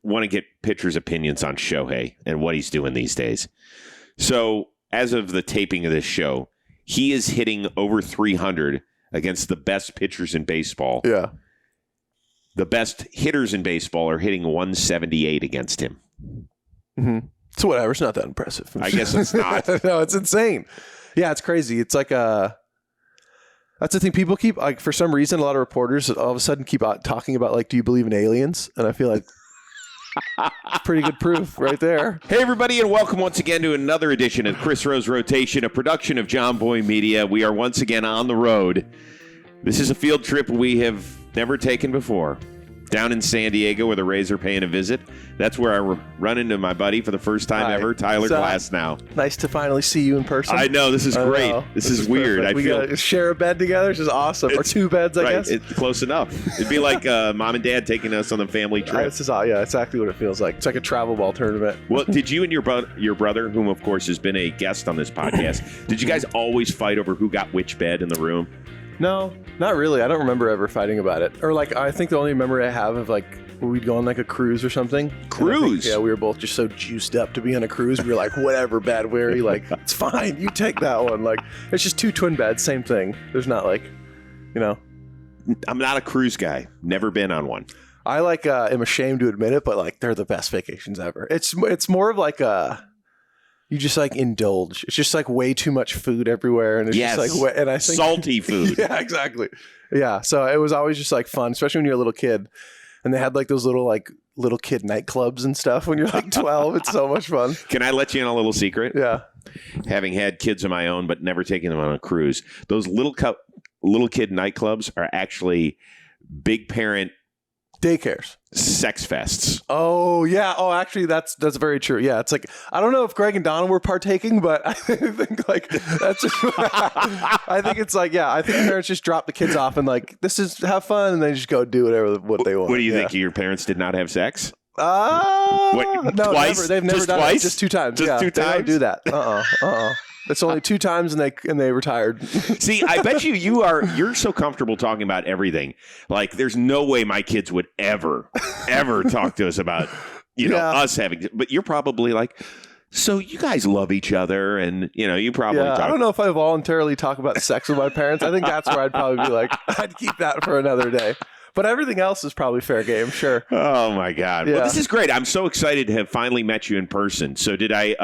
want to get pitchers' opinions on Shohei and what he's doing these days. So, as of the taping of this show, he is hitting over 300 against the best pitchers in baseball. Yeah. The best hitters in baseball are hitting 178 against him. Mm-hmm. So whatever, it's not that impressive. I guess it's not. No, it's insane. Yeah, it's crazy. It's like that's the thing. People keep, like, for some reason, a lot of reporters all of a sudden keep talking about, like, do you believe in aliens? And I feel like it's pretty good proof right there. Hey, everybody, and welcome once again to another edition of Chris Rose Rotation, a production of Jomboy Media. We are once again on the road. This is a field trip we have never taken before. Down in San Diego, where the Rays are paying a visit. That's where I run into my buddy for the first time ever, Tyler Glasnow. Nice to finally see you in person. I know, this is great. This is weird. We got to share a bed together, which is awesome. Or two beds, I guess. It's close enough. It'd be like mom and dad taking us on the family trip. This is exactly what it feels like. It's like a travel ball tournament. Well, did you and your brother, whom of course has been a guest on this podcast, did you guys always fight over who got which bed in the room? No, not really. I don't remember ever fighting about it. Or, like, I think the only memory I have of, like, where we'd go on, like, a cruise or something. Cruise? Yeah, we were both just so juiced up to be on a cruise. We were like, whatever, bed, weary. Like, it's fine. You take that one. Like, it's just two twin beds, same thing. There's not, like, you know. I'm not a cruise guy. Never been on one. I, like, am ashamed to admit it, but, like, they're the best vacations ever. It's more of, like, you just, like, indulge. It's just, like, way too much food everywhere. And it's just, like, and I think salty food. Yeah, exactly. Yeah. So it was always just, like, fun, especially when you're a little kid. And they had, like, those little kid nightclubs and stuff when you're, like, 12. It's so much fun. Can I let you in a little secret? Yeah. Having had kids of my own, but never taking them on a cruise, those little kid nightclubs are actually big parent daycares, sex fests. Oh yeah. Oh, actually, that's very true. Yeah, it's like, I don't know if Greg and Donna were partaking, but I think, like, that's just, I think it's like, yeah, I think parents just drop the kids off and, like, this is have fun, and they just go do what they want. What do you think? Your parents did not have sex? No, twice? Never. They've never just done twice? it. Just two times. Just two times? They don't do that. It's only two times, and they retired. See, I bet you're so comfortable talking about everything. Like, there's no way my kids would ever talk to us about, us having. But you're probably like, so you guys love each other, and you probably. Yeah, I don't know if I voluntarily talk about sex with my parents. I think that's where I'd probably be like, I'd keep that for another day. But everything else is probably fair game, sure. Oh my God! Yeah. Well, this is great. I'm so excited to have finally met you in person. So did I?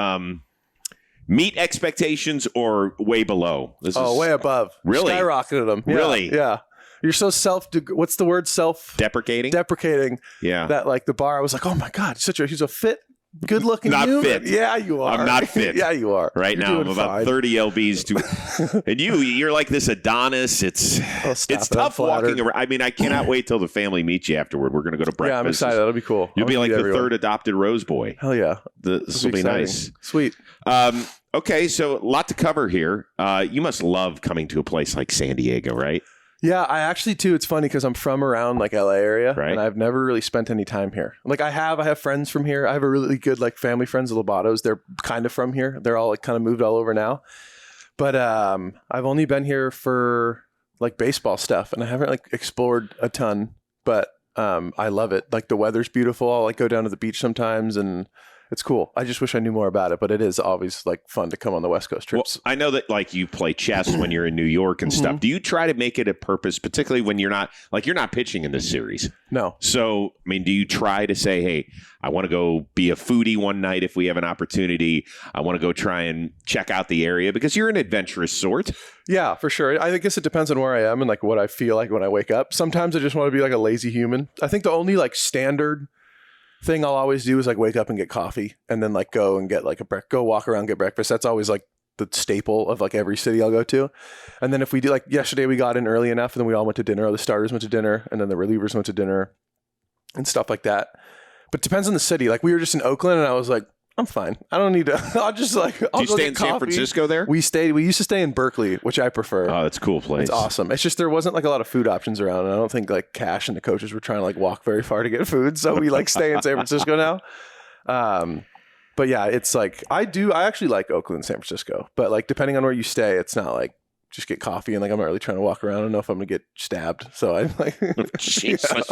Meet expectations or way below? Way above. Really? Skyrocketed them. Yeah, really? Yeah. You're so what's the word? Deprecating? Yeah. That, like, the bar, I was like, oh my God, he's a fit, good looking Not human. fit. Yeah, you are. I'm not fit. Yeah, you are. Right now, I'm about fine. 30 lbs and you're like this Adonis. It's tough walking around. I mean, I cannot wait till the family meets you afterward. We're going to go to breakfast. Yeah, I'm excited. That'll be cool. You'll be like the third adopted Rose boy. Hell yeah. This will be nice. Sweet. Okay, so a lot to cover here. You must love coming to a place like San Diego, right? Yeah, I actually too. It's funny because I'm from around, like, LA area, right? And I've never really spent any time here. Like, I have friends from here. I have a really good, like, family friends, the Lobatos. They're kind of from here. They're all, like, kind of moved all over now. But I've only been here for, like, baseball stuff, and I haven't, like, explored a ton. But I love it. Like, the weather's beautiful. I'll, like, go down to the beach sometimes, and it's cool. I just wish I knew more about it, but it is always, like, fun to come on the West Coast trips. Well, I know that, like, you play chess when you're in New York and stuff. Do you try to make it a purpose, particularly when you're not pitching in this series? No. So, I mean, do you try to say, hey, I want to go be a foodie one night if we have an opportunity. I want to go try and check out the area because you're an adventurous sort. Yeah, for sure. I guess it depends on where I am and, like, what I feel like when I wake up. Sometimes I just want to be, like, a lazy human. I think the only, like, standard thing I'll always do is, like, wake up and get coffee and then, like, go and get, like, go walk around, get breakfast. That's always, like, the staple of, like, every city I'll go to. And then if we do, like, yesterday we got in early enough and then we all went to dinner, or the starters went to dinner and then the relievers went to dinner and stuff like that. But it depends on the city. Like, we were just in Oakland and I was like, I'm fine. I don't need to. I'll just, like, Do you stay in San Francisco there? We used to stay in Berkeley, which I prefer. Oh, that's a cool place. It's awesome. It's just there wasn't, like, a lot of food options around. And I don't think, like, Cash and the coaches were trying to, like, walk very far to get food. So we, like, stay in San Francisco now. But yeah, it's like I actually like Oakland and San Francisco. But, like, depending on where you stay, it's not, like, just get coffee and like I'm not really trying to walk around. I don't know if I'm gonna get stabbed, so I like Jesus.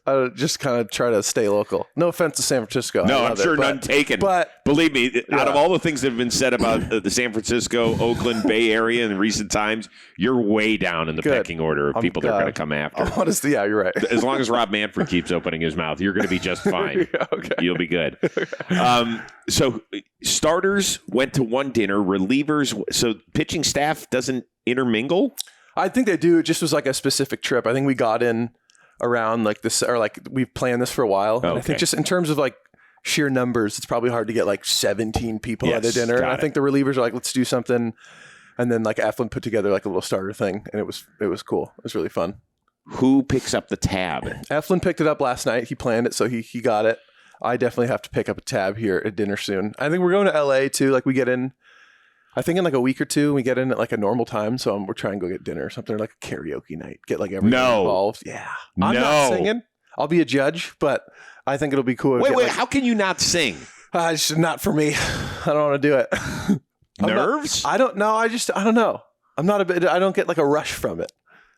I just kind of try to stay local. No offense to San Francisco. No, I'm sure none taken. But believe me, out of all the things that have been said about the San Francisco, Oakland, Bay Area in recent times, you're way down in the pecking order of people they're going to come after. Honestly, yeah, you're right. As long as Rob Manfred keeps opening his mouth, you're going to be just fine. Okay. You'll be good. So starters went to one dinner, relievers. So pitching staff doesn't intermingle? I think they do. It just was like a specific trip. I think we got in around like this, or like we've planned this for a while. And I think just in terms of like sheer numbers, it's probably hard to get like 17 people at a dinner. And I think the relievers are like, let's do something. And then like Eflin put together like a little starter thing, and it was cool. It was really fun. Who picks up the tab? Eflin picked it up last night. He planned it, so he got it. I definitely have to pick up a tab here at dinner soon. I think we're going to LA too. Like we get in, I think in like a week or two, we get in at like a normal time. So we're trying to go get dinner or something, like a karaoke night. Get like everyone involved. Yeah. I'm not singing. I'll be a judge, but I think it'll be cool. Wait, how can you not sing? It's not for me. I don't want to do it. Nerves? I don't know. I don't know. I don't get like a rush from it.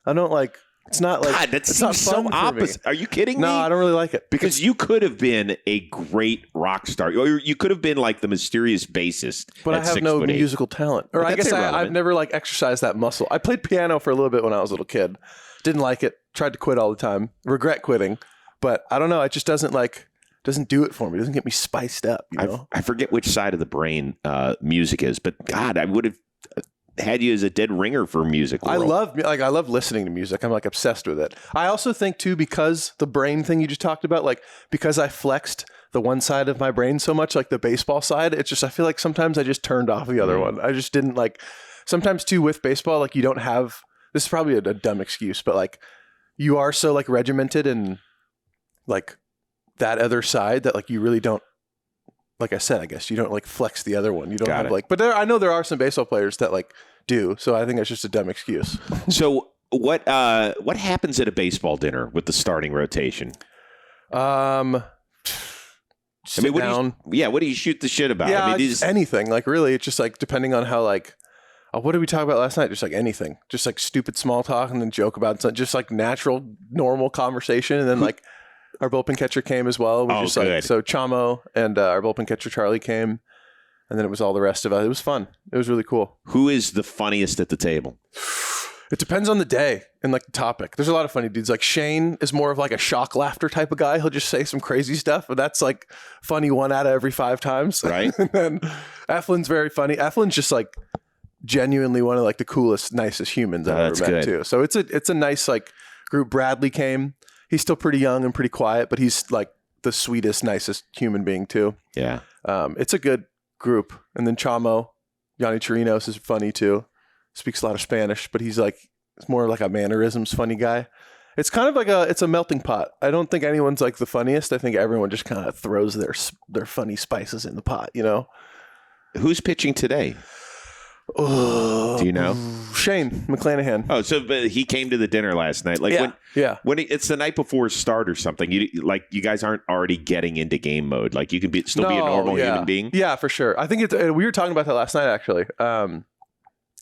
I don't like, it's not like, God, that seems so opposite. Are you kidding me? No, I don't really like it. Because you could have been a great rock star. Or you could have been like the mysterious bassist. But I have no musical talent. Or I guess I've never like exercised that muscle. I played piano for a little bit when I was a little kid. Didn't like it. Tried to quit all the time. Regret quitting. But I don't know. It just doesn't do it for me. It doesn't get me spiced up. You know? I forget which side of the brain music is. But God, I would have had you as a dead ringer for music world. I love listening to music. I'm like obsessed with it. I also think too, because the brain thing you just talked about, like because I flexed the one side of my brain so much, like the baseball side, it's just, I feel like sometimes I just turned off the other one. I just didn't like, sometimes too with baseball, like you don't have, this is probably a dumb excuse, but like you are so like regimented and like that other side that like you really don't, like I said, I guess you don't like flex the other one. You don't have like, but I know there are some baseball players that like do. So I think it's just a dumb excuse. So what happens at a baseball dinner with the starting rotation? Sit down. What do you shoot the shit about? Yeah, I mean, anything. Like really, it's just like depending on how like, what did we talk about last night? Just like anything, just like stupid small talk and then joke about something, just like natural, normal conversation. And then like, our bullpen catcher came as well. Like, so Chamo and our bullpen catcher Charlie came, and then it was all the rest of us. It was fun. It was really cool. Who is the funniest at the table? It depends on the day and like the topic. There's a lot of funny dudes. Like Shane is more of like a shock laughter type of guy. He'll just say some crazy stuff, but that's like funny 1 out of every 5 times. Right. And then Eflin's very funny. Eflin's just like genuinely one of like the coolest, nicest humans I've ever met too. So it's a nice like group. Bradley came. He's still pretty young and pretty quiet, but he's like the sweetest, nicest human being too. Yeah. It's a good group. And then Chamo, Yanni Chirinos is funny too. Speaks a lot of Spanish, but he's like, it's more like a mannerisms funny guy. It's kind of like it's a melting pot. I don't think anyone's like the funniest. I think everyone just kind of throws their funny spices in the pot, you know? Who's pitching today? Do you know? Shane McClanahan. Oh, so but he came to the dinner last night. Like when it's the night before start or something. You guys aren't already getting into game mode. Like you can still be a normal human being. Yeah, for sure. I think we were talking about that last night actually. I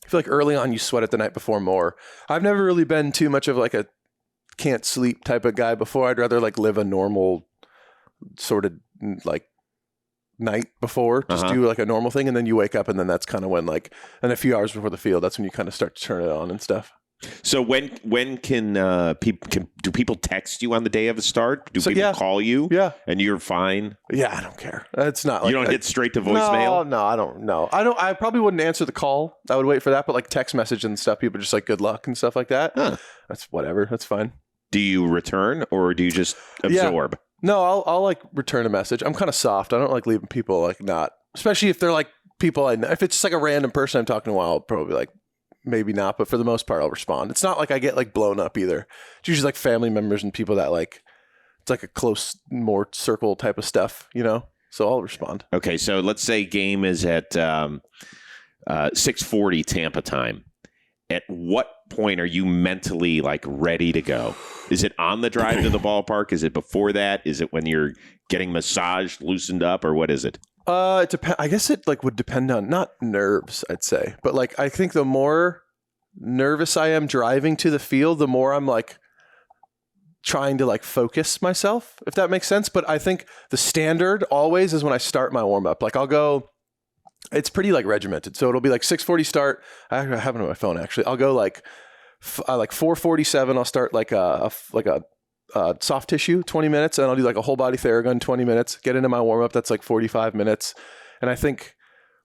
feel like early on you sweat it the night before more. I've never really been too much of like a can't sleep type of guy before. I'd rather like live a normal sort of like night before, just do like a normal thing, and then you wake up, and then that's kind of when like, and a few hours before the field, that's when you kind of start to turn it on and stuff. So when can do people text you on the day of the start? Do people call you? Yeah, and you're fine. Yeah, I don't care. It's not like you don't hit straight to voicemail. No, I don't know. I probably wouldn't answer the call. I would wait for that, but like text message and stuff, people just like good luck and stuff like that. That's whatever. That's fine. Do you return or do you just absorb? Yeah. No, I'll like return a message. I'm kind of soft. I don't like leaving people like not, especially if they're like people I know. If it's just like a random person I'm talking to, I'll probably like maybe not, but for the most part, I'll respond. It's not like I get like blown up either. It's usually like family members and people that like, it's like a close, more circle type of stuff, you know? So I'll respond. Okay. So let's say game is at 6:40 Tampa time. At what point are you mentally like ready to go? Is it on the drive to the ballpark? Is it before that? Is it when you're getting massaged, loosened up, or what is it? It depends. I guess it like would depend on not nerves, I'd say, but like I think the more nervous I am driving to the field, the more I'm like trying to like focus myself, if that makes sense. But I think the standard always is when I start my warm up. Like I'll go, it's pretty like regimented. So it'll be like 6:40 start. I have it on my phone actually. I'll go like 4:47. I'll start like a soft tissue 20 minutes, and I'll do like a whole body Theragun 20 minutes. Get into my warm up. That's like 45 minutes. And I think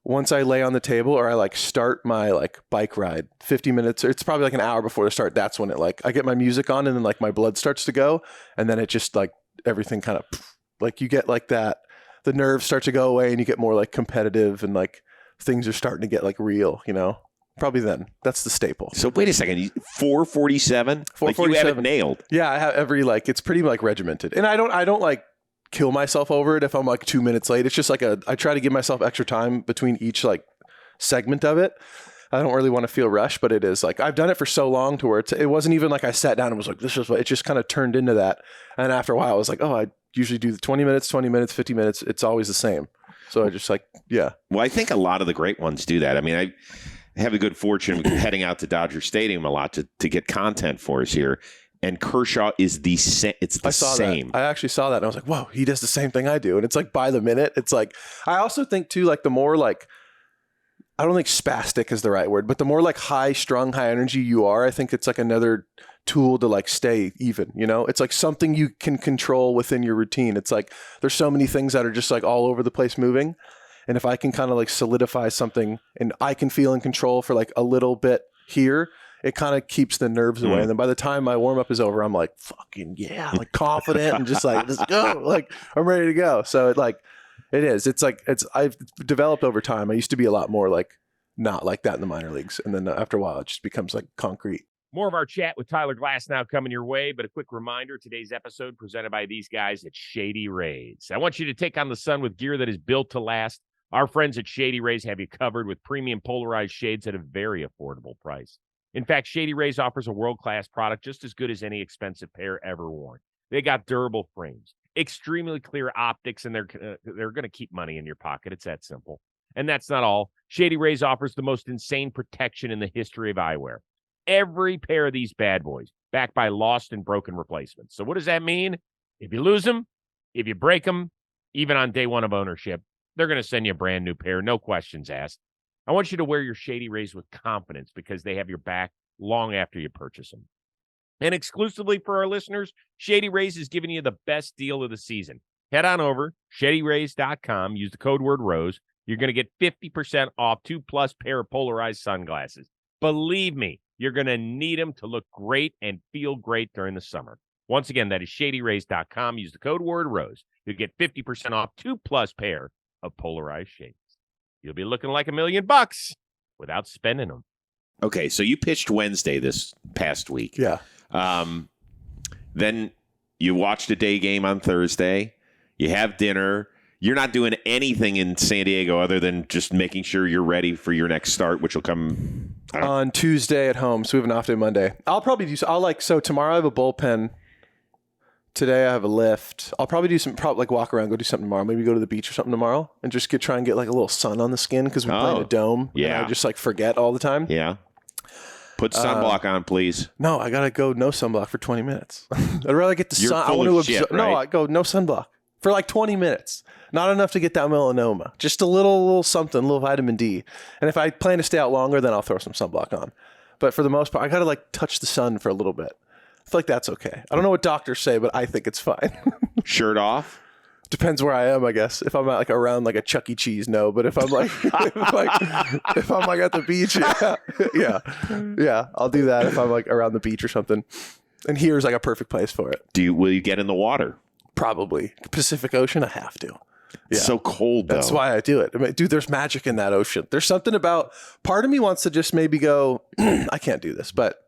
once I lay on the table or I like start my like bike ride 50 minutes, or it's probably like an hour before the start. That's when it like, I get my music on and then like my blood starts to go. And then it just like everything kind of like you get like that, the nerves start to go away and you get more like competitive and like things are starting to get like real, you know, probably then. That's the staple. So wait a second, 4:47? 4:47. Like you have it nailed. Yeah. I have every like, it's pretty like regimented, and I don't like kill myself over it if I'm like 2 minutes late. It's just like I try to give myself extra time between each like segment of it. I don't really want to feel rushed, but it is like I've done it for so long to where it wasn't even like I sat down and was like, this is what, it just kind of turned into that. And after a while I was like, oh, I usually do the 20 minutes, 50 minutes. It's always the same. So I just like, yeah. Well, I think a lot of the great ones do that. I mean, I have the good fortune of heading out to Dodger Stadium a lot to get content for us here. And Kershaw is the same. It's the same. I actually saw that and I was like, whoa, he does the same thing I do. And it's like by the minute. It's like, I also think too, like the more like, I don't think spastic is the right word, but the more like high strung, high energy you are, I think it's like another tool to like stay even, you know? It's like something you can control within your routine. It's like, there's so many things that are just like all over the place moving. And if I can kind of like solidify something and I can feel in control for like a little bit here, it kind of keeps the nerves away. And then by the time my warm up is over, I'm like, fucking yeah, like confident and just like, let's go. Like I'm ready to go. So I've developed over time. I used to be a lot more like not like that in the minor leagues. And then after a while, it just becomes like concrete. More of our chat with Tyler Glasnow coming your way, but a quick reminder, today's episode presented by these guys at Shady Rays. I want you to take on the sun with gear that is built to last. Our friends at Shady Rays have you covered with premium polarized shades at a very affordable price. In fact, Shady Rays offers a world-class product just as good as any expensive pair ever worn. They got durable frames, extremely clear optics, and they're going to keep money in your pocket. It's that simple. And that's not all. Shady Rays offers the most insane protection in the history of eyewear. Every pair of these bad boys backed by lost and broken replacements. So what does that mean? If you lose them, if you break them, even on day one of ownership, they're going to send you a brand new pair, no questions asked. I want you to wear your Shady Rays with confidence because they have your back long after you purchase them. And exclusively for our listeners, Shady Rays is giving you the best deal of the season. Head on over, shadyrays.com, use the code word ROSE. You're going to get 50% off 2+ pair of polarized sunglasses. Believe me, you're going to need them to look great and feel great during the summer. Once again, that is shadyrays.com. Use the code word ROSE. You'll get 50% off 2+ pair of polarized shades. You'll be looking like $1 million without spending them. Okay, so you pitched Wednesday this past week. Yeah. Then you watched a day game on Thursday. You have dinner. You're not doing anything in San Diego other than just making sure you're ready for your next start, which will come on Tuesday at home. So we have an off day Monday. I'll probably do. So tomorrow I have a bullpen. Today I have a lift. I'll probably do like walk around, go do something tomorrow. Maybe go to the beach or something tomorrow and just try and get like a little sun on the skin because we play in a dome. Yeah. And I just like forget all the time. Yeah. Put sunblock on, please. No, I gotta go no sunblock for 20 minutes. I'd rather get the You're sun. Full I want to shit, absorb. No, I go no sunblock for like 20 minutes. Not enough to get that melanoma. Just a little something, a little vitamin D. And if I plan to stay out longer, then I'll throw some sunblock on. But for the most part, I gotta like touch the sun for a little bit. I feel like that's okay. I don't know what doctors say, but I think it's fine. Shirt off? Depends where I am, I guess. If I'm like around like a Chuck E. Cheese, no. But if I'm like, if I'm like at the beach, yeah, I'll do that if I'm like around the beach or something. And here's like a perfect place for it. Will you get in the water? Probably. Pacific Ocean, I have to. Yeah. It's so cold, though. That's why I do it. I mean, dude, there's magic in that ocean. There's something about, part of me wants to just maybe go, I can't do this, but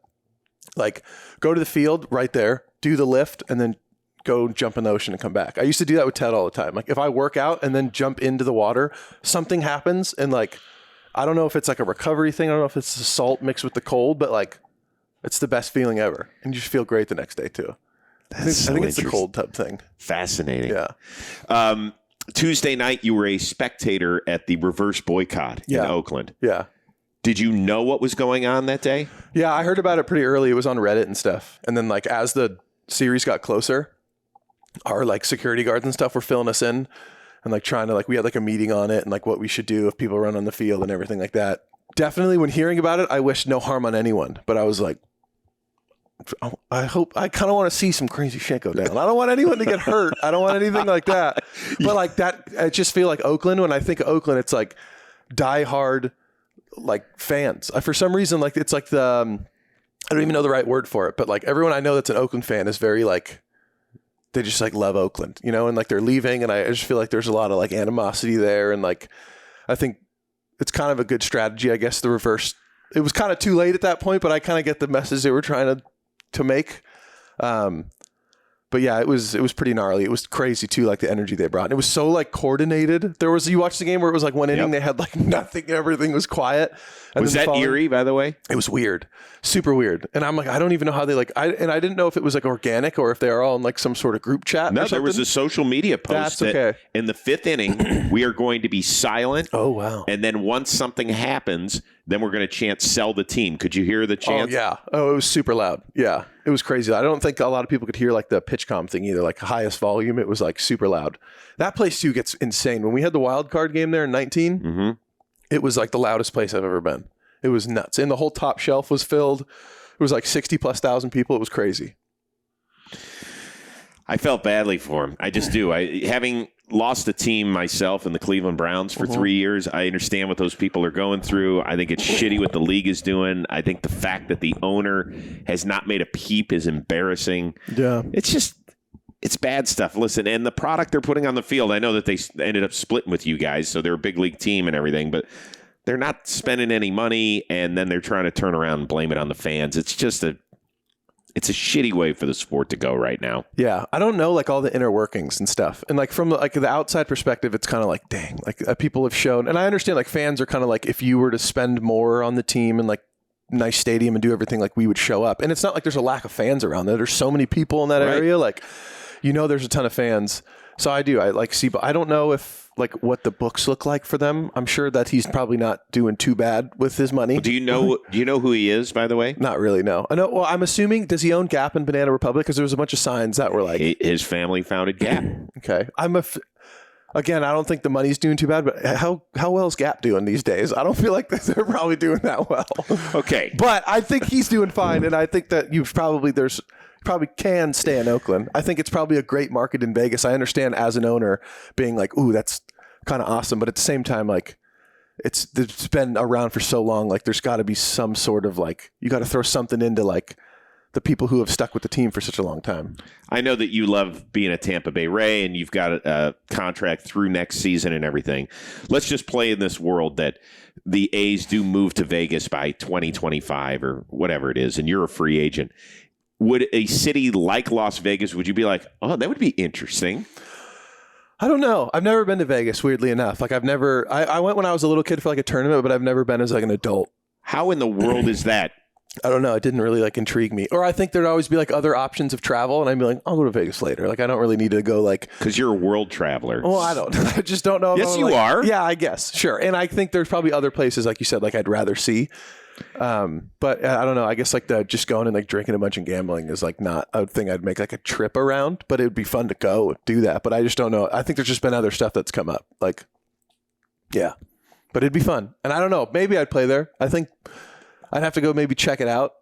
like go to the field right there, do the lift, and then go jump in the ocean and come back. I used to do that with Ted all the time. Like if I work out and then jump into the water, something happens. And like, I don't know if it's like a recovery thing. I don't know if it's the salt mixed with the cold, but like it's the best feeling ever. And you just feel great the next day too. I think it's the cold tub thing. Fascinating. Yeah. Tuesday night, you were a spectator at the reverse boycott in Oakland. Yeah. Did you know what was going on that day? Yeah, I heard about it pretty early. It was on Reddit and stuff. And then like as the series got closer, our like security guards and stuff were filling us in and like trying to like, we had like a meeting on it and like what we should do if people run on the field and everything like that. Definitely when hearing about it, I wish no harm on anyone, but I was like, I kind of want to see some crazy shit go down. I don't want anyone to get hurt. I don't want anything like that. But like that, I just feel like Oakland, when I think of Oakland, it's like diehard like fans. For some reason, like it's like the, I don't even know the right word for it, but like everyone I know that's an Oakland fan is very like, they just like love Oakland, you know, and like they're leaving. And I just feel like there's a lot of like animosity there. And like, I think it's kind of a good strategy, I guess, the reverse. It was kind of too late at that point, but I kind of get the message they were trying to make. But yeah, it was pretty gnarly. It was crazy too, like the energy they brought. And it was so like coordinated. You watched the game where it was like one inning, they had like nothing, everything was quiet. And was that eerie, by the way? It was weird, super weird. And I'm like, I don't even know how they like. I didn't know if it was like organic or if they are all in like some sort of group chat. No, there was a social media post that in the 5th inning we are going to be silent. Oh wow! And then once something happens, then we're going to chant "Sell the team." Could you hear the chant? Oh yeah. Oh, it was super loud. Yeah, it was crazy. I don't think a lot of people could hear like the pitch comm thing either. Like highest volume, it was like super loud. That place too gets insane. When we had the wild card game there in 19, it was like the loudest place I've ever been. It was nuts. And the whole top shelf was filled. It was like 60,000+ people. It was crazy. I felt badly for him. I just do. Having lost a team myself in the Cleveland Browns for 3 years, I understand what those people are going through. I think it's shitty what the league is doing. I think the fact that the owner has not made a peep is embarrassing. Yeah. It's bad stuff. Listen, and the product they're putting on the field, I know that they ended up splitting with you guys, so they're a big league team and everything, but they're not spending any money, and then they're trying to turn around and blame it on the fans. It's just it's a shitty way for the sport to go right now. Yeah. I don't know like all the inner workings and stuff. And like from like the outside perspective, it's kind of like, dang, like people have shown, and I understand like fans are kind of like, if you were to spend more on the team and like nice stadium and do everything, like we would show up. And it's not like there's a lack of fans around there. There's so many people in that area. Like, you know, there's a ton of fans. So I like see, but I don't know if like what the books look like for them. I'm sure that he's probably not doing too bad with his money. Well, do you know who he is, by the way? Not really, no. I know. Well, I'm assuming, does he own Gap and Banana Republic? Because there was a bunch of signs that were like his family founded Gap. Okay. Again, I don't think the money's doing too bad, but how well is Gap doing these days? I don't feel like they're probably doing that well. Okay. But I think he's doing fine, and I think that you probably can stay in Oakland. I think it's probably a great market in Vegas. I understand as an owner being like, ooh, that's kind of awesome. But at the same time, like it's been around for so long. Like there's got to be some sort of like, you got to throw something into like the people who have stuck with the team for such a long time. I know that you love being a Tampa Bay Ray and you've got a contract through next season and everything. Let's just play in this world that the A's do move to Vegas by 2025 or whatever it is, and you're a free agent. Would a city like Las Vegas, would you be like, oh, that would be interesting? I don't know. I've never been to Vegas, weirdly enough. Like I went when I was a little kid for like a tournament, but I've never been as like an adult. How in the world is that? I don't know. It didn't really like intrigue me. Or I think there'd always be like other options of travel, and I'd be like, I'll go to Vegas later. Like I don't really need to go like. Because you're a world traveler. Well, I don't. I just don't know. Yes, you are. Yeah, I guess. Sure. And I think there's probably other places, like you said, like I'd rather see. But I don't know. I guess like the just going and like drinking a bunch and gambling is like not a thing I'd make like a trip around, but it'd be fun to go do that. But I just don't know. I think there's just been other stuff that's come up. Like, yeah, but it'd be fun. And I don't know. Maybe I'd play there. I think I'd have to go maybe check it out.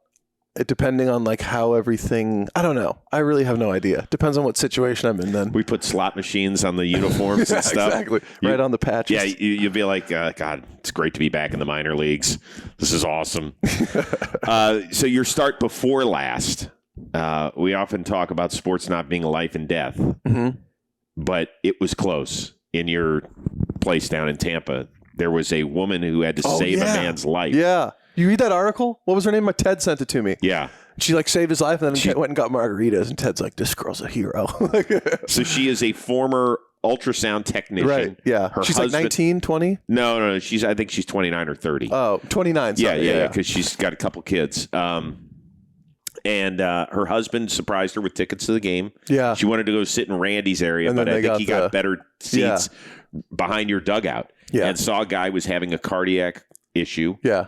Depending on like how everything, I don't know. I really have no idea. Depends on what situation I'm in then. We put slot machines on the uniforms and stuff. Exactly. Right on the patches. Yeah, you'll be like, God, it's great to be back in the minor leagues. This is awesome. So your start before last, we often talk about sports not being life and death, but it was close in your place down in Tampa. There was a woman who had to save a man's life. Yeah. You read that article? What was her name? My Ted sent it to me. Yeah. She like saved his life and then went and got margaritas, and Ted's like, this girl's a hero. So she is a former ultrasound technician. Right. Yeah. She's like 19, 20? No. I think she's 29 or 30. Oh, 29. Yeah. Because she's got a couple kids. And her husband surprised her with tickets to the game. Yeah. She wanted to go sit in Randy's area, but I think he got better seats behind your dugout. Yeah. And saw a guy was having a cardiac issue. Yeah.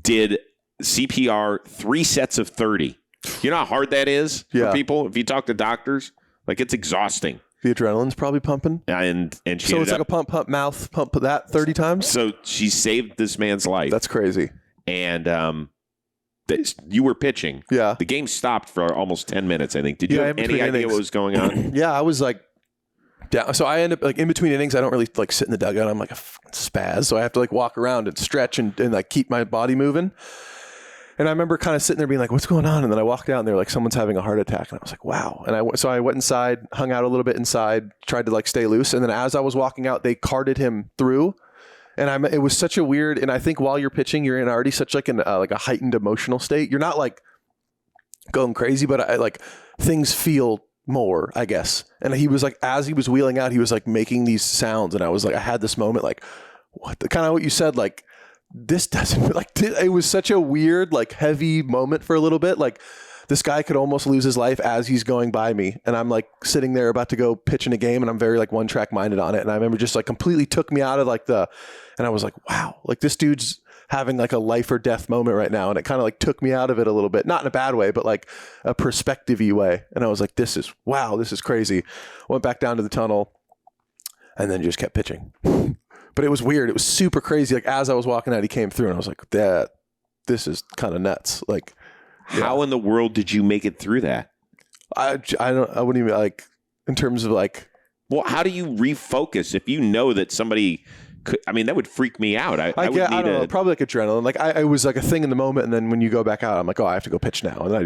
did CPR 3 sets of 30. You know how hard that is for people? If you talk to doctors, like it's exhausting. The adrenaline's probably pumping. And she so it's like a pump, mouth, pump that 30 times? So she saved this man's life. That's crazy. And you were pitching. Yeah. The game stopped for almost 10 minutes, I think. Did you have any idea what was going on? Yeah, I was like down. So I end up like in between innings, I don't really like sit in the dugout. I'm like a spaz. So I have to like walk around and stretch and like keep my body moving. And I remember kind of sitting there being like, what's going on? And then I walked out and they were like, someone's having a heart attack. And I was like, wow. And so I went inside, hung out a little bit inside, tried to like stay loose. And then as I was walking out, they carted him through. And it was such a weird, and I think while you're pitching, you're in already such like a heightened emotional state. You're not like going crazy, but like things feel more, I guess. And he was like, as he was wheeling out, he was like making these sounds. And I was like, I had this moment like, what the kind of what you said, like, this doesn't like it was such a weird like heavy moment for a little bit. Like this guy could almost lose his life as he's going by me, and I'm like sitting there about to go pitch in a game, and I'm very like one track minded on it. And I remember just like completely took me out of like and I was like, wow, like this dude's having like a life or death moment right now, and it kind of like took me out of it a little bit, not in a bad way, but like a perspective-y way. And I was like, this is crazy. Went back down to the tunnel, and then just kept pitching. But it was weird. It was super crazy. Like as I was walking out, he came through and I was like, this is kind of nuts. Like, how in the world did you make it through that? I wouldn't even like in terms of like, well, how do you refocus if you know that somebody could, I mean, that would freak me out. I don't know, probably like adrenaline. Like I was like a thing in the moment. And then when you go back out, I'm like, oh, I have to go pitch now. And I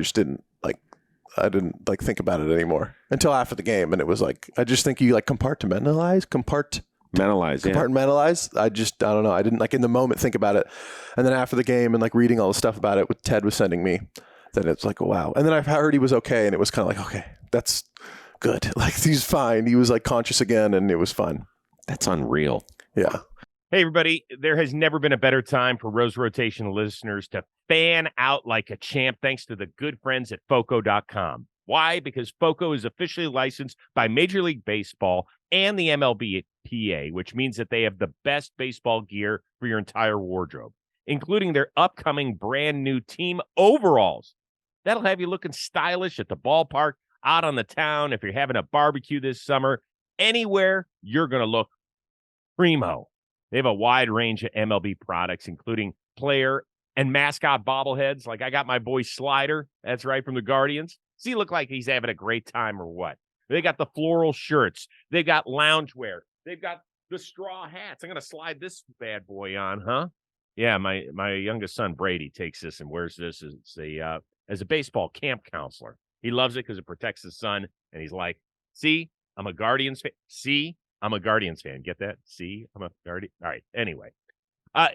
didn't think about it anymore until after the game. And it was like, I just think you like compartmentalize. I don't know. I didn't like in the moment think about it. And then after the game and like reading all the stuff about it, what Ted was sending me, then it's like, wow. And then I heard he was okay. And it was kind of like, okay, that's good. Like he's fine. He was like conscious again and it was fun. That's unreal. Yeah. Hey, everybody. There has never been a better time for Rose Rotation listeners to fan out like a champ thanks to the good friends at Foco.com. Why? Because Foco is officially licensed by Major League Baseball and the MLBPA, which means that they have the best baseball gear for your entire wardrobe, including their upcoming brand new team overalls. That'll have you looking stylish at the ballpark, out on the town, if you're having a barbecue this summer, anywhere, you're going to look primo. They have a wide range of MLB products, including player and mascot bobbleheads. Like I got my boy Slider. That's right, from the Guardians. Does he look like he's having a great time or what? They got the floral shirts. They've got loungewear. They've got the straw hats. I'm going to slide this bad boy on, huh? Yeah, my youngest son, Brady, takes this and wears this as a baseball camp counselor. He loves it because it protects his son. And he's like, see, I'm a Guardians fan. See, I'm a Guardians fan. Get that? See, I'm a Guardian. All right. Anyway,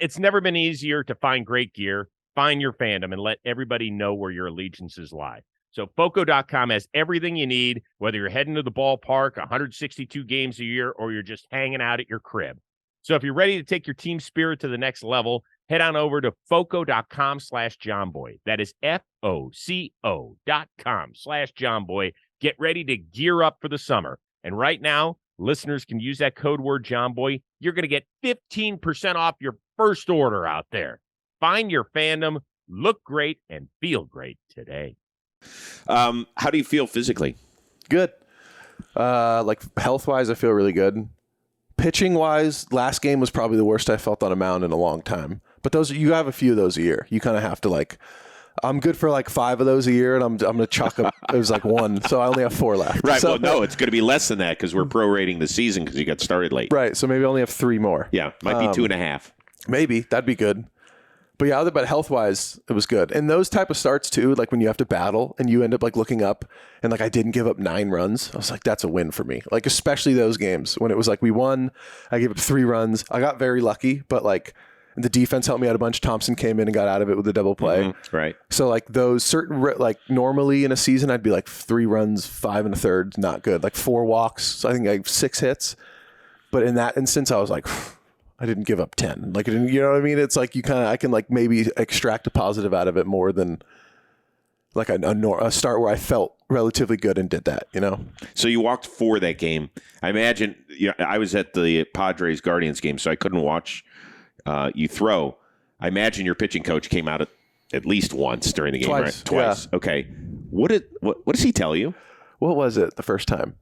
it's never been easier to find great gear, find your fandom, and let everybody know where your allegiances lie. So Foco.com has everything you need, whether you're heading to the ballpark 162 games a year or you're just hanging out at your crib. So if you're ready to take your team spirit to the next level, head on over to Foco.com/Jomboy. That is FOCO.com/Jomboy. Get ready to gear up for the summer. And right now, listeners can use that code word Jomboy. You're going to get 15% off your first order out there. Find your fandom, look great, and feel great today. How do you feel physically? Good. Like health-wise, I feel really good. Pitching-wise, last game was probably the worst I felt on a mound in a long time. But you have a few of those a year. You kind of have to like, I'm good for like 5 of those a year, and I'm going to chalk up. It was like 1, so I only have 4 left. Right. So, well, no, it's going to be less than that because we're prorating the season because you got started late. Right. So maybe I only have 3 more. Yeah. Might be 2.5. Maybe. That'd be good. But yeah, but health-wise, it was good. And those type of starts too, like when you have to battle and you end up like looking up and like I didn't give up 9 runs. I was like, that's a win for me. Like especially those games when it was like we won, I gave up 3 runs. I got very lucky, but like the defense helped me out a bunch. Thompson came in and got out of it with a double play. Mm-hmm. Right. So like those certain, like normally in a season, I'd be like 3 runs, 5 1/3, not good. Like 4 walks. So I think I have 6 hits. But in that instance, I was like, I didn't give up 10. Like, you know what I mean? It's like I can like maybe extract a positive out of it more than like a start where I felt relatively good and did that, you know? So you walked for that game. I imagine, I was at the Padres Guardians game, so I couldn't watch you throw. I imagine your pitching coach came out at least once during the game, Twice, right? Twice. Yeah. Okay. What does he tell you? What was it the first time?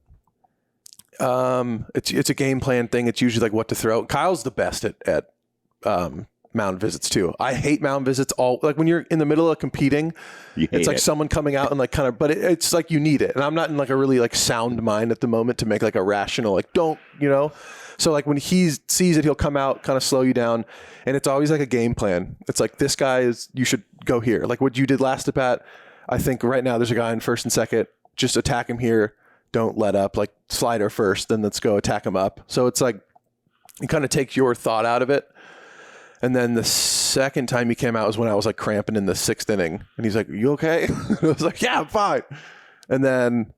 It's a game plan thing. It's usually like what to throw. Kyle's the best at mound visits too. I hate mound visits like when you're in the middle of competing, it's like someone coming out and like kind of, but it's like you need it. And I'm not in like a really like sound mind at the moment to make like a rational, like don't, So like when he sees it, he'll come out, kind of slow you down. And it's always like a game plan. It's like, this guy you should go here. Like what you did last at bat. I think right now there's a guy in first and second, just attack him here. Don't let up, like slider first, then let's go attack him up. So it's like, it kind of takes your thought out of it. And then the second time he came out was when I was like cramping in the 6th inning. And he's like, "You okay?" I was like, "Yeah, I'm fine." And then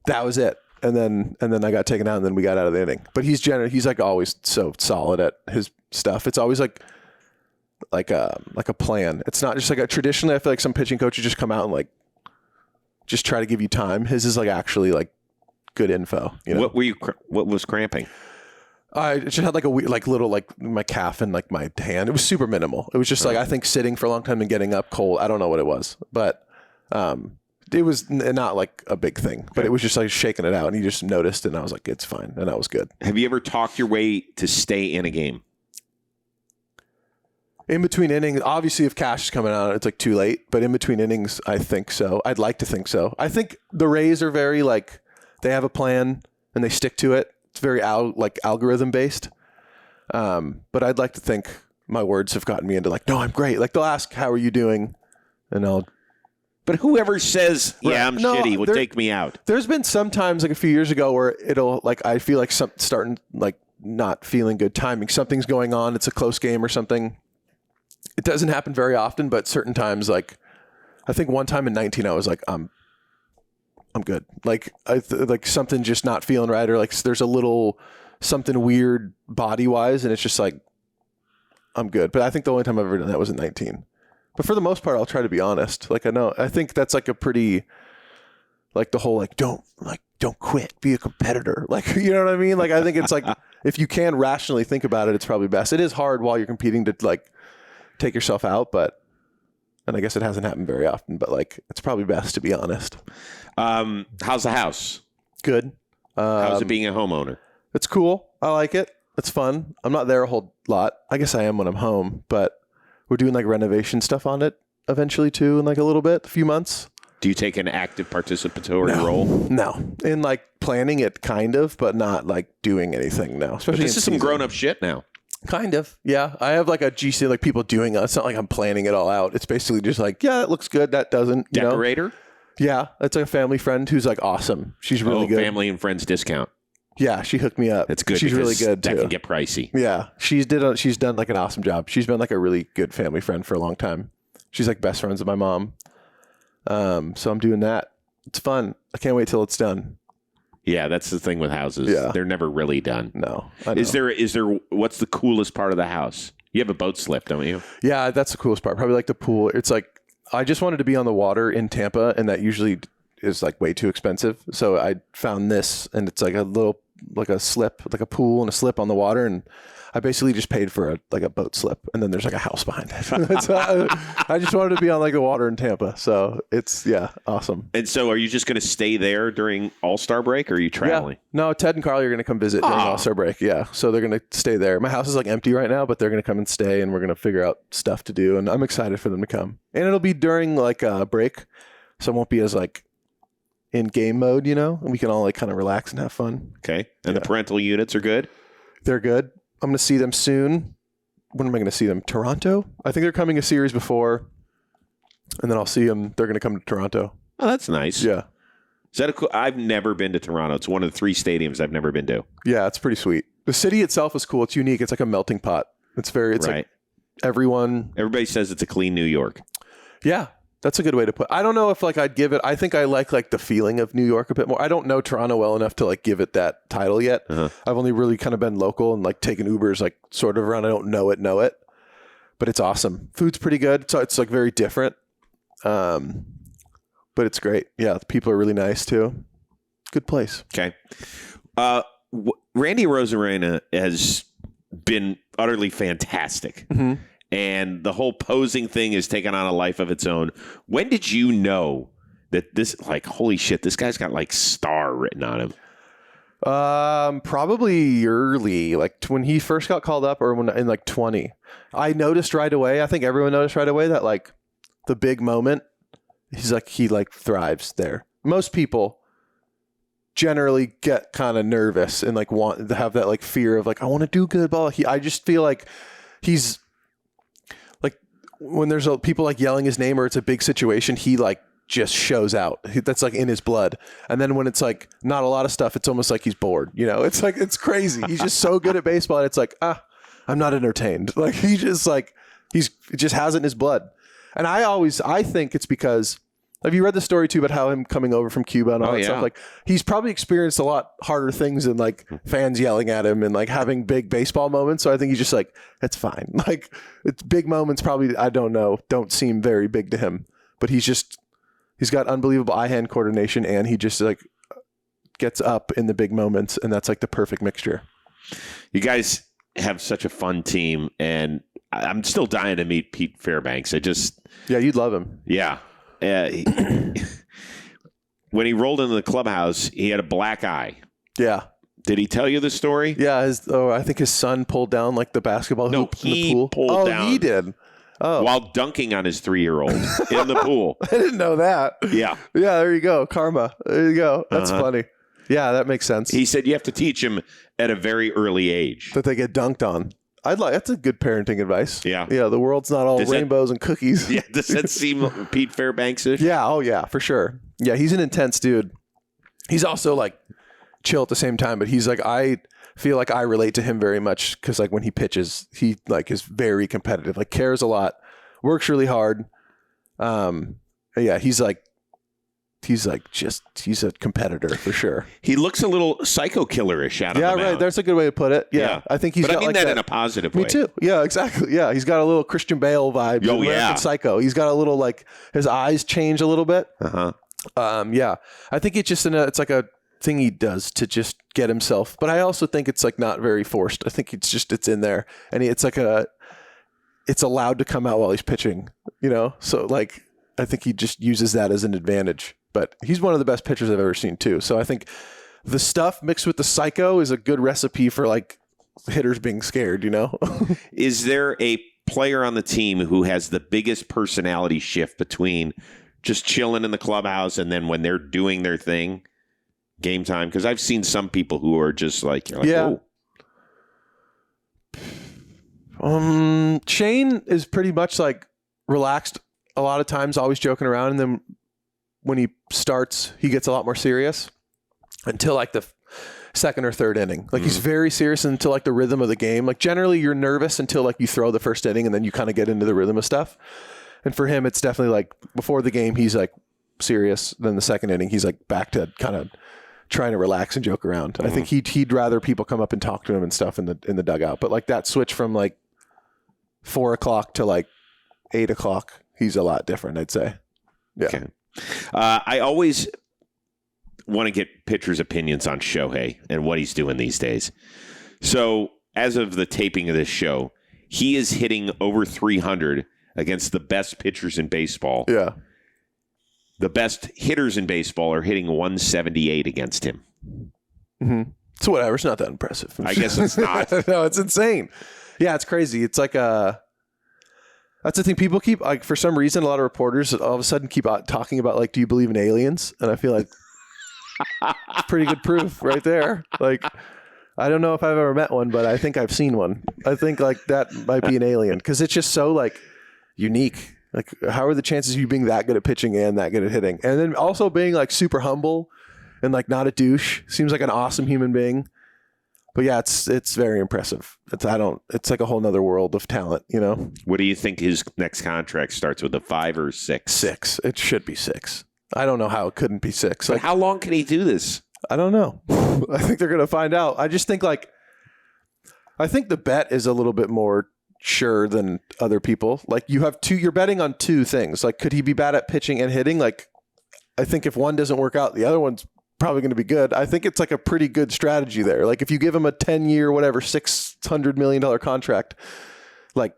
that was it. And then I got taken out and then we got out of the inning. But he's like always so solid at his stuff. It's always like a plan. It's not just like traditionally I feel like some pitching coaches just come out and like just try to give you time. His is like actually like good info. What was cramping? I just had like a like little like my calf and like my hand. It was super minimal. It was just like I think sitting for a long time and getting up cold. I don't know what it was, but it was not like a big thing. But it was just like shaking it out, and he just noticed, and I was like, it's fine, and that was good. Have you ever talked your way to stay in a game? In between innings, obviously, if Cash is coming out, it's like too late. But in between innings, I think so. I'd like to think so. I think the Rays are very like they have a plan and they stick to it. It's very algorithm based. But I'd like to think my words have gotten me into like, no, I'm great. Like they'll ask, "How are you doing?" And I'll. But whoever says, "Yeah, I'm shitty," will take me out. There's been some times like a few years ago where it'll like I feel like starting like not feeling good timing. Something's going on. It's a close game or something. It doesn't happen very often, but certain times, like I think one time in 19, I was like, I'm good. Like like something just not feeling right, or like there's a little something weird body wise, and it's just like I'm good. But I think the only time I've ever done that was in 19. But for the most part, I'll try to be honest. Like I think that's like a pretty like the whole like don't quit, be a competitor. Like you know what I mean? Like I think it's like if you can rationally think about it, it's probably best. It is hard while you're competing to like take yourself out, and I guess it hasn't happened very often, but like it's probably best to be honest. How's the house? Good. How's it being a homeowner? It's cool. I like it. It's fun. I'm not there a whole lot. I guess I am when I'm home, but we're doing like renovation stuff on it eventually too in like a few months. Do you take an active participatory role? No. In like planning it kind of, but not like doing anything now. Especially this is some grown up shit now. Kind of. Yeah. I have like a GC, like people doing it. It's not like I'm planning it all out. It's basically just like, yeah, that looks good. That doesn't. Decorator? Yeah. It's like a family friend who's like awesome. She's really good. Family and friends discount. Yeah. She hooked me up. That's good. She's really good too. That can get pricey. Yeah. She's done like an awesome job. She's been like a really good family friend for a long time. She's like best friends with my mom. So I'm doing that. It's fun. I can't wait till it's done. Yeah, that's the thing with houses. Yeah. They're never really done. No. I know. Is there what's the coolest part of the house? You have a boat slip, don't you? Yeah, that's the coolest part. Probably like the pool. It's like I just wanted to be on the water in Tampa, and that usually is like way too expensive. So I found this, and it's like a little like a slip, like a pool and a slip on the water, and I basically just paid for a boat slip, and then there's like a house behind it. So I just wanted to be on like the water in Tampa, so it's awesome. And so, are you just going to stay there during All-Star break, or are you traveling? Yeah. No, Ted and Carly are going to come visit during All-Star break. Yeah, so they're going to stay there. My house is like empty right now, but they're going to come and stay, and we're going to figure out stuff to do. And I'm excited for them to come. And it'll be during like a break, so it won't be as like in game mode, and we can all like kind of relax and have fun. Okay, and the parental units are good. They're good. I'm going to see them soon. When am I going to see them? Toronto? I think they're coming a series before, and then I'll see them. They're going to come to Toronto. Oh, that's nice. Yeah. Is that cool? I've never been to Toronto. It's one of the 3 stadiums I've never been to. Yeah, it's pretty sweet. The city itself is cool. It's unique. It's like a melting pot. It's right. Like everybody says it's a clean New York. Yeah. That's a good way to put it. I don't know if like I'd give it. I think I like the feeling of New York a bit more. I don't know Toronto well enough to like give it that title yet. Uh-huh. I've only really kind of been local and like taken Ubers like sort of around. I don't know it, but it's awesome. Food's pretty good. So it's like very different. But it's great. Yeah. The people are really nice too. Good place. Okay. Randy Arozarena has been utterly fantastic. Mm-hmm. and the whole posing thing is taking on a life of its own. When did you know that this, like, holy shit, this guy's got like star written on him? Probably early, like when he first got called up, or when in like 20. I noticed right away. I think everyone noticed right away that like the big moment, he thrives there. Most people generally get kind of nervous and like want to have that like fear of like, I want to do good ball. I just feel like he's like, when there's people like yelling his name or it's a big situation, he like just shows out. That's like in his blood. And then when it's like not a lot of stuff, it's almost like he's bored. You know, it's like, it's crazy. He's just so good at baseball. And it's like, I'm not entertained. Like he just like, it just has it in his blood. And I think it's because, have you read the story too about how him coming over from Cuba and all that stuff? Like he's probably experienced a lot harder things than like fans yelling at him and like having big baseball moments. So I think he's just like, it's fine. Like it's big moments probably, I don't know, don't seem very big to him, but he's got unbelievable eye-hand coordination, and he just like gets up in the big moments, and that's like the perfect mixture. You guys have such a fun team, and I'm still dying to meet Pete Fairbanks. Yeah, you'd love him. Yeah. When he rolled into the clubhouse, he had a black eye. Yeah. Did he tell you the story? Yeah. I think his son pulled down like the basketball hoop in the pool. Pulled down. Oh, he did. Oh. While dunking on his 3-year-old in the pool. I didn't know that. Yeah. Yeah, there you go. Karma. There you go. That's funny. Yeah, that makes sense. He said you have to teach him at a very early age. That they get dunked on. That's a good parenting advice. Yeah. Yeah, the world's not all rainbows and cookies. Yeah, does that seem Pete Fairbanks-ish? Yeah, oh yeah, for sure. Yeah, he's an intense dude. He's also like chill at the same time, but he's like, I feel like I relate to him very much because like when he pitches, he like is very competitive, like cares a lot, works really hard. Yeah, he's a competitor for sure. He looks a little psycho killerish out of the mound. Yeah, right. That's a good way to put it. Yeah. I think he's but got I mean like that in a positive way. Me too. Yeah, exactly. Yeah, he's got a little Christian Bale vibe. Oh, yeah. Psycho. He's got a little like his eyes change a little bit. Uh-huh. Yeah, I think it's just it's like a thing he does to just get himself. But I also think it's like not very forced. I think it's in there, and it's allowed to come out while he's pitching. You know, so like I think he just uses that as an advantage. But he's one of the best pitchers I've ever seen too. So I think the stuff mixed with the psycho is a good recipe for like hitters being scared, you know? Is there a player on the team who has the biggest personality shift between just chilling in the clubhouse and then when they're doing their thing, game time? Because I've seen some people who are just like, you're like, oh. Shane is pretty much like relaxed a lot of times, always joking around, and then when he starts, he gets a lot more serious until like the second or third inning. Like he's very serious until like the rhythm of the game. Like generally you're nervous until like you throw the first inning and then you kind of get into the rhythm of stuff. And for him, it's definitely like before the game, he's like serious. Then the second inning, he's like back to kind of trying to relax and joke around. I think he'd rather people come up and talk to him and stuff in the dugout. But like that switch from like 4 o'clock to like 8 o'clock, he's a lot different, I'd say. Yeah. Okay. I always want to get pitchers' opinions on Shohei and what he's doing these days. So, as of the taping of this show, he is hitting over 300 against the best pitchers in baseball. Yeah. The best hitters in baseball are hitting 178 against him. Mm-hmm. So whatever, it's not that impressive. I guess it's not. No, it's insane. Yeah, it's crazy. It's like that's the thing. People keep like for some reason, a lot of reporters all of a sudden keep talking about like, do you believe in aliens? And I feel like it's pretty good proof right there. Like, I don't know if I've ever met one, but I think I've seen one. I think like that might be an alien because it's just so like unique. Like, how are the chances of you being that good at pitching and that good at hitting? And then also being like super humble and like not a douche. Seems like an awesome human being. But yeah, it's very impressive. It's like a whole nother world of talent, you know? What do you think his next contract starts with, a 5 or 6? 6. It should be 6. I don't know how it couldn't be 6. But like, how long can he do this? I don't know. I think they're going to find out. I just think I think the bet is a little bit more sure than other people. Like you're betting on 2 things. Like, could he be bad at pitching and hitting? Like, I think if one doesn't work out, the other one's probably going to be good. I think it's like a pretty good strategy there. Like if you give him a 10-year, whatever, $600 million contract, like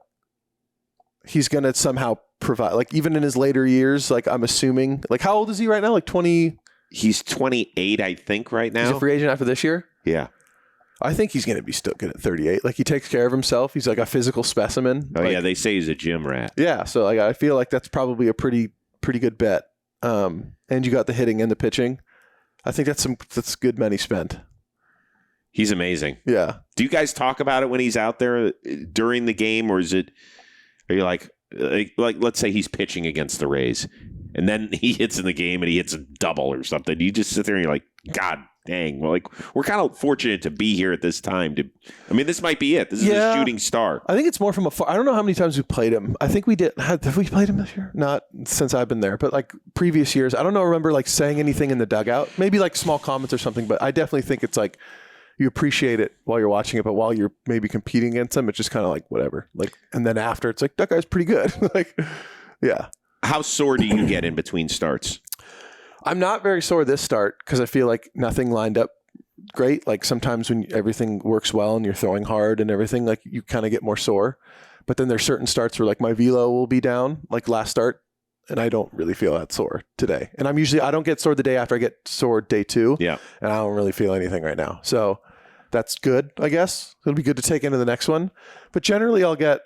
he's going to somehow provide, like even in his later years, like I'm assuming, like how old is he right now? Like 20? He's 28, I think, right now. He's a free agent after this year? Yeah. I think he's going to be still good at 38. Like he takes care of himself. He's like a physical specimen. Oh, like, yeah. They say he's a gym rat. Yeah. So like I feel like that's probably a pretty good bet. And you got the hitting and the pitching. I think that's good money spent. He's amazing. Yeah. Do you guys talk about it when he's out there during the game, or are you like let's say he's pitching against the Rays and then he hits in the game and he hits a double or something. You just sit there and you're like, God dang. Well, like we're kind of fortunate to be here at this time. This might be it. This is a shooting star. I think it's more from afar. I don't know how many times we played him. I think we did. Have we played him this year? Not since I've been there, but like previous years. I don't know. Remember like saying anything in the dugout, maybe like small comments or something, but I definitely think it's like, you appreciate it while you're watching it, but while you're maybe competing against them, it's just kind of like whatever. Like, and then after, it's like that guy's pretty good. Like, yeah. How sore do you get in between starts? I'm not very sore this start because I feel like nothing lined up great. Like sometimes when everything works well and you're throwing hard and everything, like you kind of get more sore. But then there's certain starts where like my velo will be down, like last start, and I don't really feel that sore today. And I don't get sore the day after. I get sore day 2. Yeah. And I don't really feel anything right now. So that's good, I guess. It'll be good to take into the next one. But generally, I'll get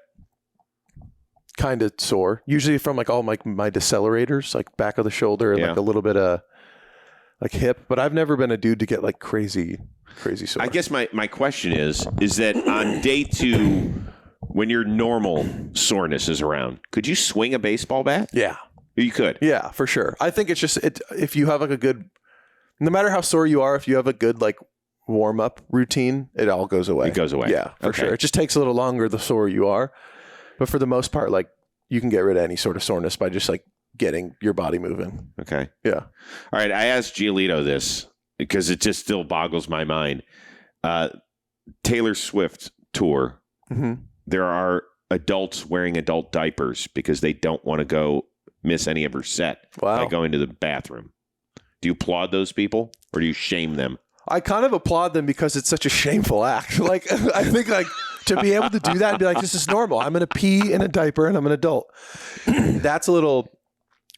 kind of sore, usually from like all my decelerators, like back of the shoulder and like a little bit of like hip. But I've never been a dude to get like crazy sore. I guess my question is that on day 2, when your normal soreness is around, could you swing a baseball bat? Yeah. You could. Yeah, for sure. I think it's just if you have like a good, no matter how sore you are, if you have a good like warm-up routine, it all goes away. It goes away. Yeah, for sure. It just takes a little longer the sore you are. But for the most part, like you can get rid of any sort of soreness by just like getting your body moving. Okay. Yeah. All right. I asked Giolito this because it just still boggles my mind. Taylor Swift tour. Mm-hmm. There are adults wearing adult diapers because they don't want to go miss any of her set by going to the bathroom. Do you applaud those people or do you shame them? I kind of applaud them because it's such a shameful act. Like, I think like to be able to do that and be like, this is normal. I'm going to pee in a diaper and I'm an adult. That's a little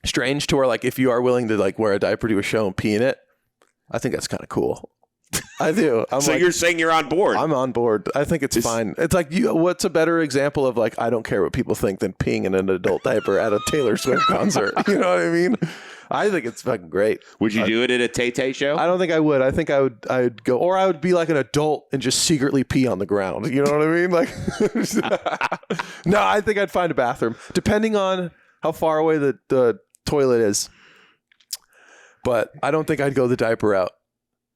strange to where like, if you are willing to like wear a diaper to a show and pee in it, I think that's kind of cool. I do. So like, you're saying you're on board. I'm on board. I think it's fine. It's like, what's a better example of like, I don't care what people think than peeing in an adult diaper at a Taylor Swift concert. You know what I mean? I think it's fucking great. Would you do it at a Tay-Tay show? I don't think I would. I think I'd go, or I would be like an adult and just secretly pee on the ground. You know what I mean? Like, no, I think I'd find a bathroom, depending on how far away the toilet is. But I don't think I'd go the diaper route.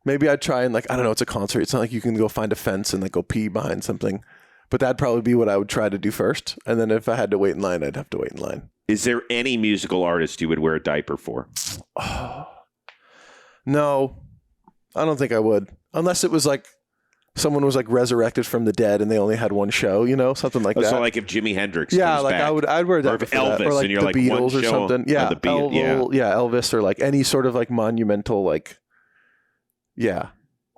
Maybe I'd try and like, I don't know, it's a concert. It's not like you can go find a fence and like go pee behind something. But that'd probably be what I would try to do first. And then if I had to wait in line, I'd have to wait in line. Is there any musical artist you would wear a diaper for? Oh, no, I don't think I would. Unless it was like someone was like resurrected from the dead and they only had one show, you know, something like that. So like if Jimi Hendrix comes like back. I'd wear a diaper for Elvis, that. Or like and you're the like Beatles one or show, something. Yeah, Elvis or like any sort of like monumental like, yeah.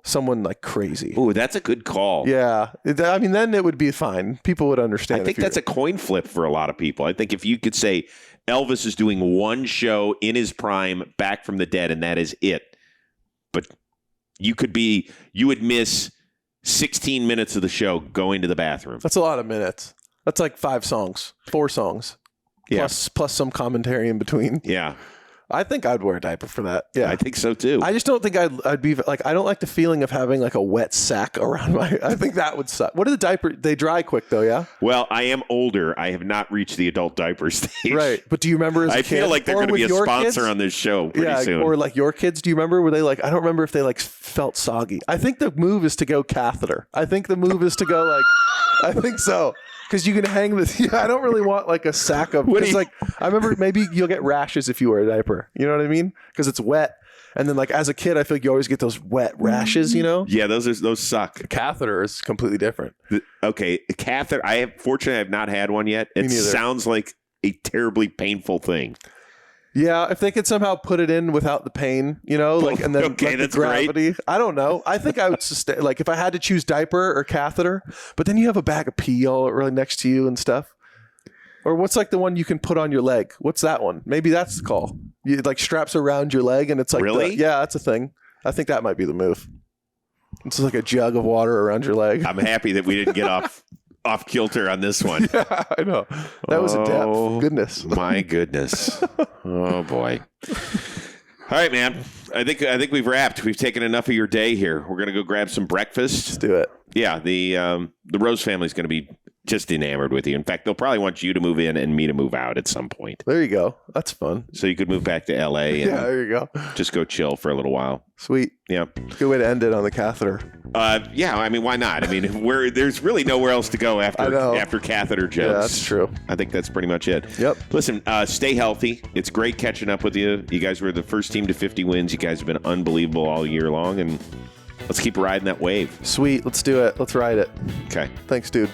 Someone like crazy. Ooh, that's a good call. Yeah. I mean, then it would be fine. People would understand. I think that's a coin flip for a lot of people. I think if you could say Elvis is doing one show in his prime back from the dead and that is it. But you would miss 16 minutes of the show going to the bathroom. That's a lot of minutes. That's like 4 songs. Yeah. Plus some commentary in between. Yeah. I think I'd wear a diaper for that. Yeah, I think so too. I just don't think I'd be like, I don't like the feeling of having like a wet sack around I think that would suck. What are the diapers? They dry quick though, yeah? Well, I am older. I have not reached the adult diaper stage. Right. But do you remember as a kid? I feel like they're going to be a sponsor on this show pretty soon. Or like your kids, do you remember? Were they like, I don't remember if they like felt soggy. I think the move is to go catheter. I think the move is to go like, I think so. Because you can hang this. Yeah, I don't really want like a sack of. Because like I remember maybe you'll get rashes if you wear a diaper. You know what I mean? Because it's wet. And then like as a kid, I feel like you always get those wet rashes. You know? Yeah, those suck. A catheter is completely different. Okay, a catheter. Fortunately, I have not had one yet. It sounds like a terribly painful thing. Yeah, if they could somehow put it in without the pain, you know, like and then the gravity. Great. I don't know. I think I would sustain. Like if I had to choose diaper or catheter, but then you have a bag of pee all really next to you and stuff. Or what's like the one you can put on your leg? What's that one? Maybe that's the call. You like straps around your leg and it's like, Really? yeah, that's a thing. I think that might be the move. It's like a jug of water around your leg. I'm happy that we didn't get off kilter on this one. Yeah, I know. That was a depth. Goodness. My goodness. Oh boy. All right, man. I think we've wrapped. We've taken enough of your day here. We're gonna go grab some breakfast. Let's do it. Yeah, the Rose family's gonna be just enamored with you. In fact, they'll probably want you to move in and me to move out at some point. There you go. That's fun. So you could move back to LA and Yeah, there you go. just go chill for a little while. Sweet. Yeah. Good way to end it on the catheter. Yeah, I mean, why not? I mean, there's really nowhere else to go after catheter jokes. Yeah, that's true. I think that's pretty much it. Yep. Listen, stay healthy. It's great catching up with you. You guys were the first team to 50 wins. You guys have been unbelievable all year long, and let's keep riding that wave. Sweet. Let's do it. Let's ride it. Okay. Thanks, dude.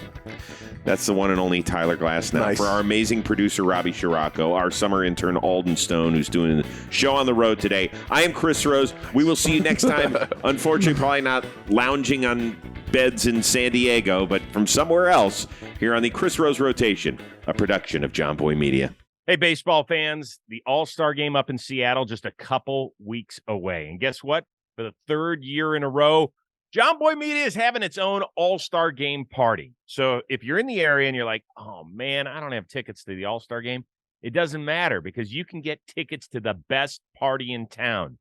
That's the one and only Tyler Glasnow. Nice. For our amazing producer, Robbie Scirocco, our summer intern, Alden Stone, who's doing the show on the road today. I am Chris Rose. We will see you next time. Unfortunately, probably not lounging on beds in San Diego, but from somewhere else here on the Chris Rose Rotation, a production of Jomboy Media. Hey, baseball fans, the All-Star game up in Seattle just a couple weeks away. And guess what? For the third year in a row, Jomboy Media is having its own All-Star game party. So if you're in the area and you're like, oh, man, I don't have tickets to the All-Star game, it doesn't matter because you can get tickets to the best party in town.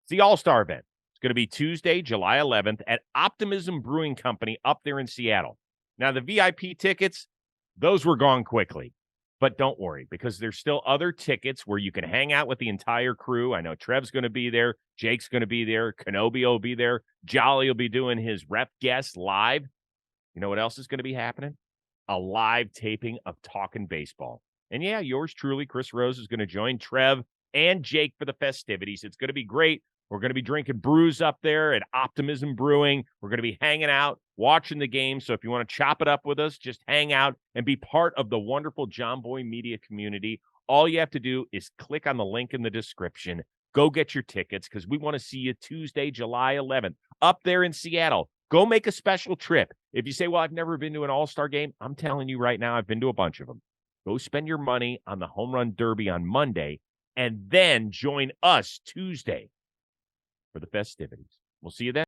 It's the All-Star event. It's going to be Tuesday, July 11th at Optimism Brewing Company up there in Seattle. Now, the VIP tickets, those were gone quickly. But don't worry, because there's still other tickets where you can hang out with the entire crew. I know Trev's going to be there. Jake's going to be there. Kenobi will be there. Jolly will be doing his rep guest live. You know what else is going to be happening? A live taping of Talkin' Baseball. And yeah, yours truly, Chris Rose, is going to join Trev and Jake for the festivities. It's going to be great. We're going to be drinking brews up there at Optimism Brewing. We're going to be hanging out, watching the game. So if you want to chop it up with us, just hang out and be part of the wonderful Jomboy Media community. All you have to do is click on the link in the description. Go get your tickets because we want to see you Tuesday, July 11th, up there in Seattle. Go make a special trip. If you say, well, I've never been to an All-Star game, I'm telling you right now, I've been to a bunch of them. Go spend your money on the Home Run Derby on Monday and then join us Tuesday for the festivities. We'll see you then.